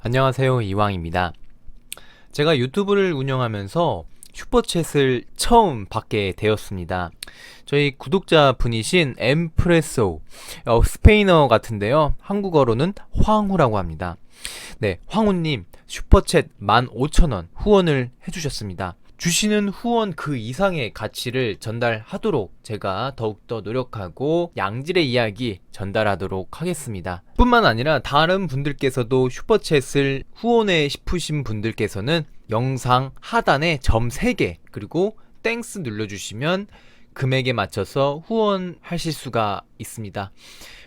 안녕하세요, 이왕입니다. 제가 유튜브를 운영하면서 슈퍼챗을 처음 받게 되었습니다. 저희 구독자 분이신 엠프레소, 스페인어 같은데요. 한국어로는 황후라고 합니다. 네, 황후님 슈퍼챗 15,000원 후원을 해주셨습니다. 주시는 후원 그 이상의 가치를 전달하도록 제가 더욱더 노력하고 양질의 이야기 전달하도록 하겠습니다. 뿐만 아니라 다른 분들께서도 슈퍼챗을 후원해 싶으신 분들께서는 영상 하단에 점 3개 그리고 땡스 눌러주시면 금액에 맞춰서 후원하실 수가 있습니다.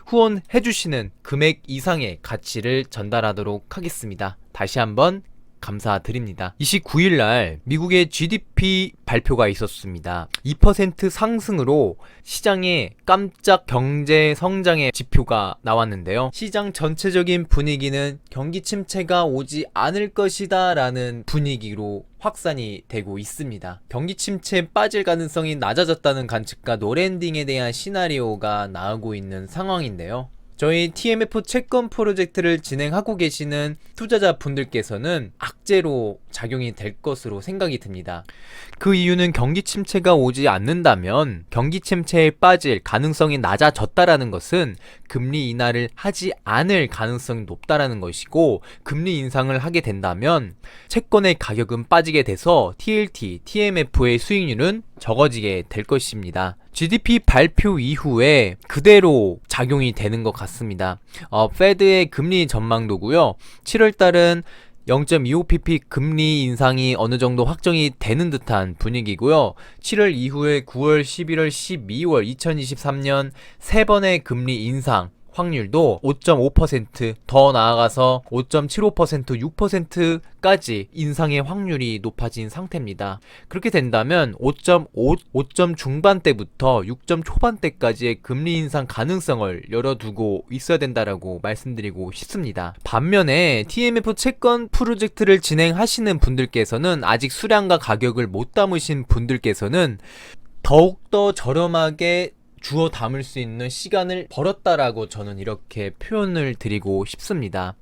후원해주시는 금액 이상의 가치를 전달하도록 하겠습니다. 다시 한번 감사드립니다. 29일 날 미국의 GDP 발표가 있었습니다. 2% 상승으로 시장에 깜짝 경제 성장의 지표가 나왔는데요. 시장 전체적인 분위기는 경기 침체가 오지 않을 것이다 라는 분위기로 확산이 되고 있습니다. 경기 침체에 빠질 가능성이 낮아졌다는 관측과 노랜딩에 대한 시나리오가 나오고 있는 상황인데요. 저희 TMF 채권 프로젝트를 진행하고 계시는 투자자 분들께서는 악재로 작용이 될 것으로 생각이 듭니다. 그 이유는 경기 침체가 오지 않는다면 경기 침체에 빠질 가능성이 낮아졌다라는 것은 금리 인하를 하지 않을 가능성이 높다라는 것이고, 금리 인상을 하게 된다면 채권의 가격은 빠지게 돼서 TLT, TMF의 수익률은 적어지게 될 것입니다. GDP 발표 이후에 그대로 작용이 되는 것 같습니다. 페드의 금리 전망도고요. 7월 달은 0.25pp 금리 인상이 어느 정도 확정이 되는 듯한 분위기고요. 7월 이후에 9월, 11월, 12월 2023년 3번의 금리 인상 확률도 5.5%, 더 나아가서 5.75%, 6%까지 인상의 확률이 높아진 상태입니다. 그렇게 된다면 5.5, 5점 중반대부터 6점 초반대까지의 금리 인상 가능성을 열어두고 있어야 된다라고 말씀드리고 싶습니다. 반면에 TMF 채권 프로젝트를 진행하시는 분들께서는 아직 수량과 가격을 못 담으신 분들께서는 더욱더 저렴하게 주워 담을 수 있는 시간을 벌었다라고 저는 이렇게 표현을 드리고 싶습니다.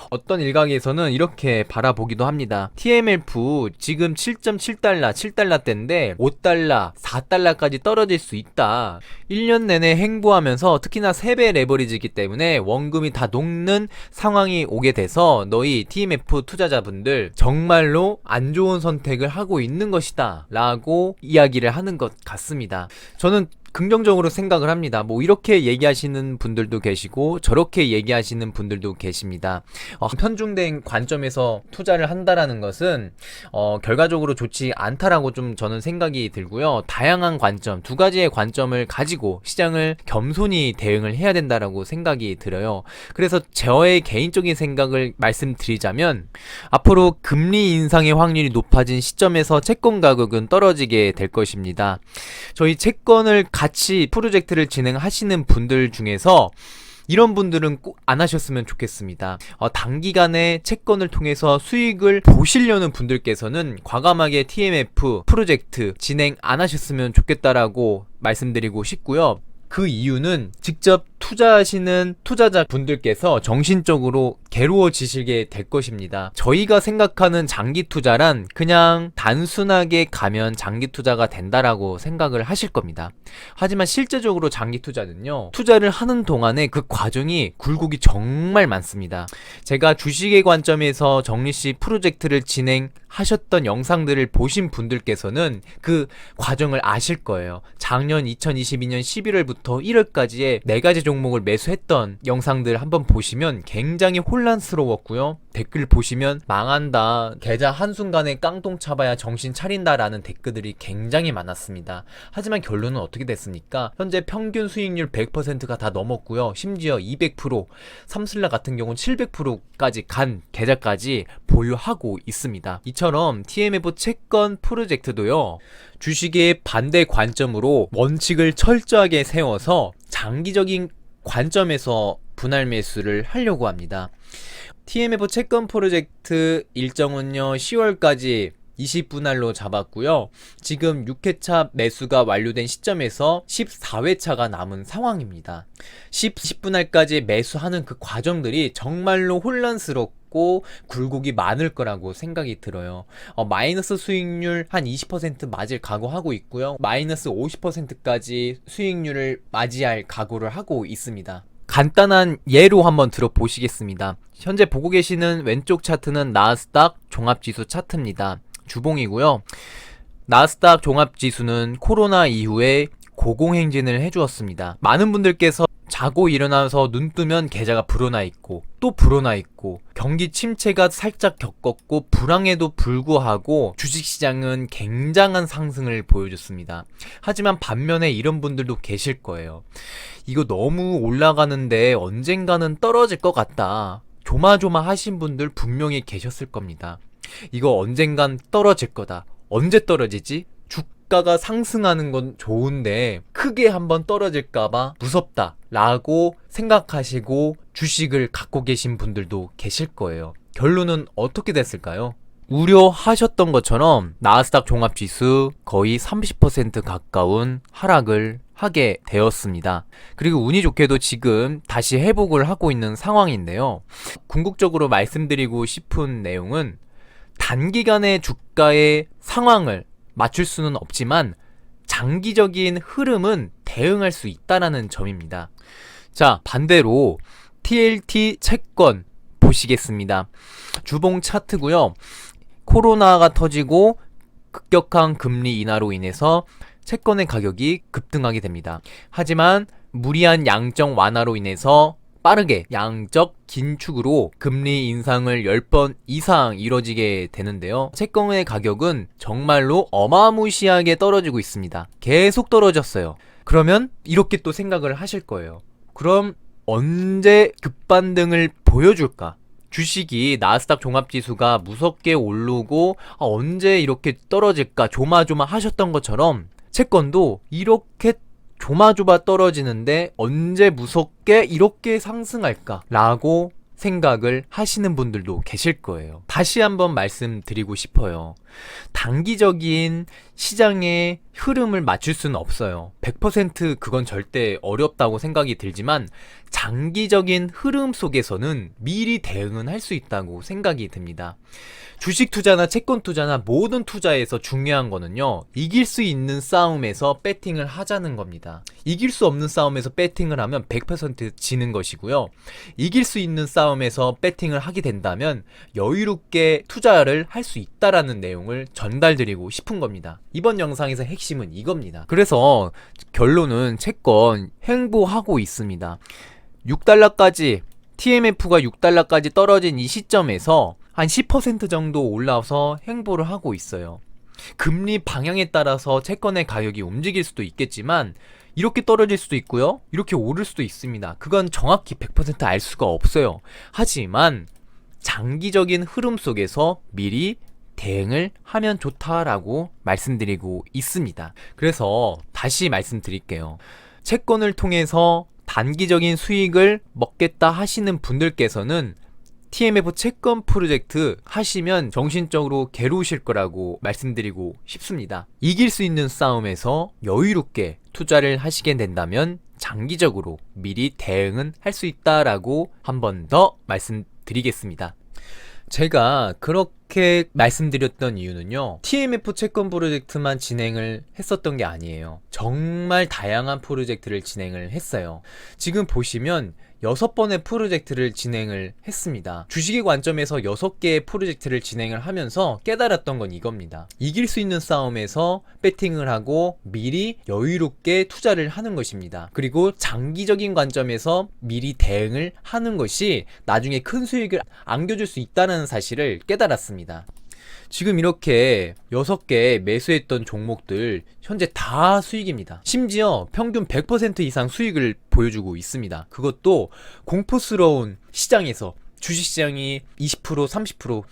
어떤 일각에서는 이렇게 바라보기도 합니다. TMF 지금 7.7달러, 7달러대인데 5달러, 4달러까지 떨어질 수 있다. 1년 내내 행보하면서 특히나 3배 레버리지이기 때문에 원금이 다 녹는 상황이 오게 돼서 너희 TMF 투자자분들 정말로 안 좋은 선택을 하고 있는 것이다 라고 이야기를 하는 것 같습니다. 저는 긍정적으로 생각을 합니다. 뭐 이렇게 얘기하시는 분들도 계시고 저렇게 얘기하시는 분들도 계십니다. 편중된 관점에서 투자를 한다라는 것은 결과적으로 좋지 않다라고 좀 저는 생각이 들고요. 다양한 관점, 두 가지의 관점을 가지고 시장을 겸손히 대응을 해야 된다라고 생각이 들어요. 그래서 저의 개인적인 생각을 말씀드리자면 앞으로 금리 인상의 확률이 높아진 시점에서 채권 가격은 떨어지게 될 것입니다. 저희 채권을 같이 프로젝트를 진행하시는 분들 중에서 이런 분들은 꼭 안 하셨으면 좋겠습니다. 단기간에 채권을 통해서 수익을 보시려는 분들께서는 과감하게 TMF 프로젝트 진행 안 하셨으면 좋겠다라고 말씀드리고 싶고요. 그 이유는 직접 투자하시는 투자자 분들께서 정신적으로 괴로워지시게 될 것입니다. 저희가 생각하는 장기 투자란 그냥 단순하게 가면 장기 투자가 된다라고 생각을 하실 겁니다. 하지만 실제적으로 장기 투자는요, 투자를 하는 동안에 그 과정이 굴곡이 정말 많습니다. 제가 주식의 관점에서 정리씨 프로젝트를 진행하셨던 영상들을 보신 분들께서는 그 과정을 아실 거예요. 작년 2022년 11월부터 1월까지의 4가지 종목을 매수했던 영상들 한번 보시면 굉장히 혼란스러웠고요. 댓글 보시면 망한다, 계좌 한순간에 깡통 차봐야 정신 차린다 라는 댓글들이 굉장히 많았습니다. 하지만 결론은 어떻게 됐습니까? 현재 평균 수익률 100%가 다 넘었고요. 심지어 200%, 삼슬라 같은 경우는 700%까지 간 계좌까지 보유하고 있습니다. 이처럼 TMF 채권 프로젝트도요, 주식의 반대 관점으로 원칙을 철저하게 세워서 장기적인 관점에서 분할 매수를 하려고 합니다. TMF 채권 프로젝트 일정은요 10월까지 20분할로 잡았고요. 지금 6회차 매수가 완료된 시점에서 14회차가 남은 상황입니다. 10분할까지 매수하는 그 과정들이 정말로 혼란스럽고 같고 굴곡이 많을 거라고 생각이 들어요. 마이너스 수익률 한 20% 맞을 각오하고 있고요. 마이너스 50%까지 수익률을 맞이할 각오를 하고 있습니다. 간단한 예로 한번 들어보시겠습니다. 현재 보고 계시는 왼쪽 차트는 나스닥 종합지수 차트입니다. 주봉이고요. 나스닥 종합지수는 코로나 이후에 고공행진을 해주었습니다. 많은 분들께서 자고 일어나서 눈 뜨면 계좌가 불어나 있고 또 불어나 있고 경기 침체가 살짝 겪었고 불황에도 불구하고 주식시장은 굉장한 상승을 보여줬습니다. 하지만 반면에 이런 분들도 계실 거예요. 이거 너무 올라가는데 언젠가는 떨어질 것 같다. 조마조마하신 분들 분명히 계셨을 겁니다. 이거 언젠간 떨어질 거다. 언제 떨어지지? 주가가 상승하는 건 좋은데 크게 한번 떨어질까봐 무섭다 라고 생각하시고 주식을 갖고 계신 분들도 계실 거예요. 결론은 어떻게 됐을까요? 우려하셨던 것처럼 나스닥 종합지수 거의 30% 가까운 하락을 하게 되었습니다. 그리고 운이 좋게도 지금 다시 회복을 하고 있는 상황인데요. 궁극적으로 말씀드리고 싶은 내용은 단기간의 주가의 상황을 맞출 수는 없지만 장기적인 흐름은 대응할 수 있다라는 점입니다. 자, 반대로 TLT 채권 보시겠습니다. 주봉 차트고요. 코로나가 터지고 급격한 금리 인하로 인해서 채권의 가격이 급등하게 됩니다. 하지만 무리한 양적 완화로 인해서 빠르게 양적 긴축으로 금리 인상을 10번 이상 이뤄지게 되는데요. 채권의 가격은 정말로 어마무시하게 떨어지고 있습니다. 계속 떨어졌어요. 그러면 이렇게 또 생각을 하실 거예요. 그럼 언제 급반등을 보여줄까? 주식이 나스닥 종합지수가 무섭게 오르고 언제 이렇게 떨어질까 조마조마 하셨던 것처럼 채권도 이렇게 조마조마 떨어지는데 언제 무섭게 이렇게 상승할까? 라고 생각을 하시는 분들도 계실 거예요. 다시 한번 말씀드리고 싶어요. 단기적인 시장의 흐름을 맞출 수는 없어요. 100% 그건 절대 어렵다고 생각이 들지만 장기적인 흐름 속에서는 미리 대응은 할 수 있다고 생각이 듭니다. 주식 투자나 채권 투자나 모든 투자에서 중요한 거는요, 이길 수 있는 싸움에서 배팅을 하자는 겁니다. 이길 수 없는 싸움에서 배팅을 하면 100% 지는 것이고요. 이길 수 있는 싸움에서 배팅을 하게 된다면 여유롭게 투자를 할 수 있다라는 내용을 전달드리고 싶은 겁니다. 이번 영상에서 핵심은 이겁니다. 그래서 결론은 채권 횡보하고 있습니다. 6달러까지 TMF가 6달러까지 떨어진 이 시점에서 한 10% 정도 올라와서 횡보를 하고 있어요. 금리 방향에 따라서 채권의 가격이 움직일 수도 있겠지만 이렇게 떨어질 수도 있고요. 이렇게 오를 수도 있습니다. 그건 정확히 100% 알 수가 없어요. 하지만 장기적인 흐름 속에서 미리 대응을 하면 좋다라고 말씀드리고 있습니다. 그래서 다시 말씀드릴게요. 채권을 통해서 단기적인 수익을 먹겠다 하시는 분들께서는 TMF 채권 프로젝트 하시면 정신적으로 괴로우실 거라고 말씀드리고 싶습니다. 이길 수 있는 싸움에서 여유롭게 투자를 하시게 된다면 장기적으로 미리 대응은 할 수 있다라고 한 번 더 말씀드리겠습니다. 제가 그렇게 말씀드렸던 이유는요, TMF 채권 프로젝트만 진행을 했었던 게 아니에요. 정말 다양한 프로젝트를 진행을 했어요. 지금 보시면 6번의 프로젝트를 진행을 했습니다. 주식의 관점에서 6개의 프로젝트를 진행을 하면서 깨달았던 건 이겁니다. 이길 수 있는 싸움에서 배팅을 하고 미리 여유롭게 투자를 하는 것입니다. 그리고 장기적인 관점에서 미리 대응을 하는 것이 나중에 큰 수익을 안겨줄 수 있다는 사실을 깨달았습니다. 지금 이렇게 6개 매수했던 종목들 현재 다 수익입니다. 심지어 평균 100% 이상 수익을 보여주고 있습니다. 그것도 공포스러운 시장에서 주식시장이 20% 30%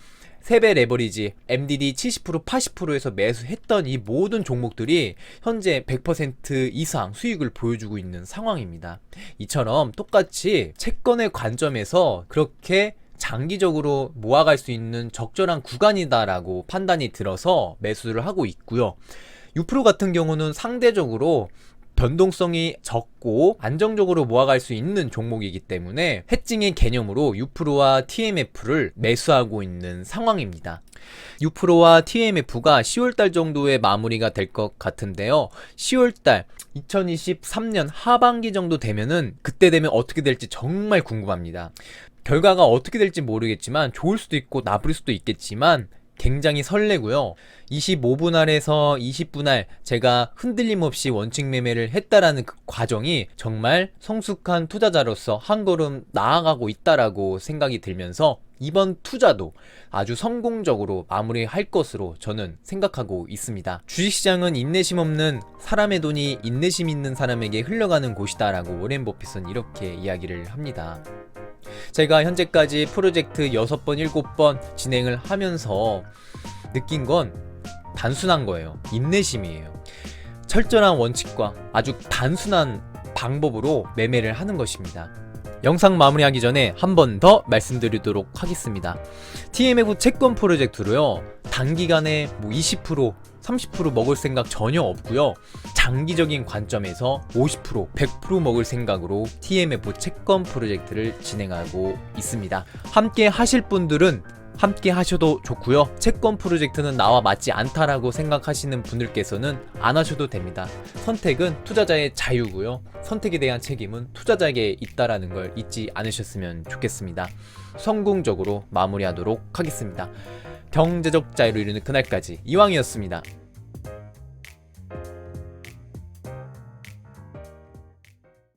3배 레버리지 MDD 70% 80%에서 매수했던 이 모든 종목들이 현재 100% 이상 수익을 보여주고 있는 상황입니다. 이처럼 똑같이 채권의 관점에서 그렇게 장기적으로 모아갈 수 있는 적절한 구간이다라고 판단이 들어서 매수를 하고 있고요. 6% 같은 경우는 상대적으로 변동성이 적고 안정적으로 모아갈 수 있는 종목이기 때문에 해칭의 개념으로 유프로와 TMF를 매수하고 있는 상황입니다. 유프로와 TMF가 10월달 정도에 마무리가 될 것 같은데요. 10월달 2023년 하반기 정도 되면은 그때 되면 어떻게 될지 정말 궁금합니다. 결과가 어떻게 될지 모르겠지만 좋을 수도 있고 나쁠 수도 있겠지만 굉장히 설레고요. 25분 알에서 20분 알 제가 흔들림 없이 원칙 매매를 했다라는 그 과정이 정말 성숙한 투자자로서 한 걸음 나아가고 있다라고 생각이 들면서 이번 투자도 아주 성공적으로 마무리할 것으로 저는 생각하고 있습니다. 주식시장은 인내심 없는 사람의 돈이 인내심 있는 사람에게 흘러가는 곳이다라고 워렌 버핏은 이렇게 이야기를 합니다. 제가 현재까지 프로젝트 6번, 7번 진행을 하면서 느낀 건 단순한 거예요. 인내심이에요. 철저한 원칙과 아주 단순한 방법으로 매매를 하는 것입니다. 영상 마무리하기 전에 한 번 더 말씀드리도록 하겠습니다. TMF 채권 프로젝트로요, 단기간에 20%, 30% 먹을 생각 전혀 없고요. 장기적인 관점에서 50%, 100% 먹을 생각으로 TMF 채권 프로젝트를 진행하고 있습니다. 함께 하실 분들은 함께 하셔도 좋고요. 채권 프로젝트는 나와 맞지 않다라고 생각하시는 분들께서는 안 하셔도 됩니다. 선택은 투자자의 자유고요. 선택에 대한 책임은 투자자에게 있다라는 걸 잊지 않으셨으면 좋겠습니다. 성공적으로 마무리하도록 하겠습니다. 경제적 자유를 이루는 그날까지 이왕이었습니다.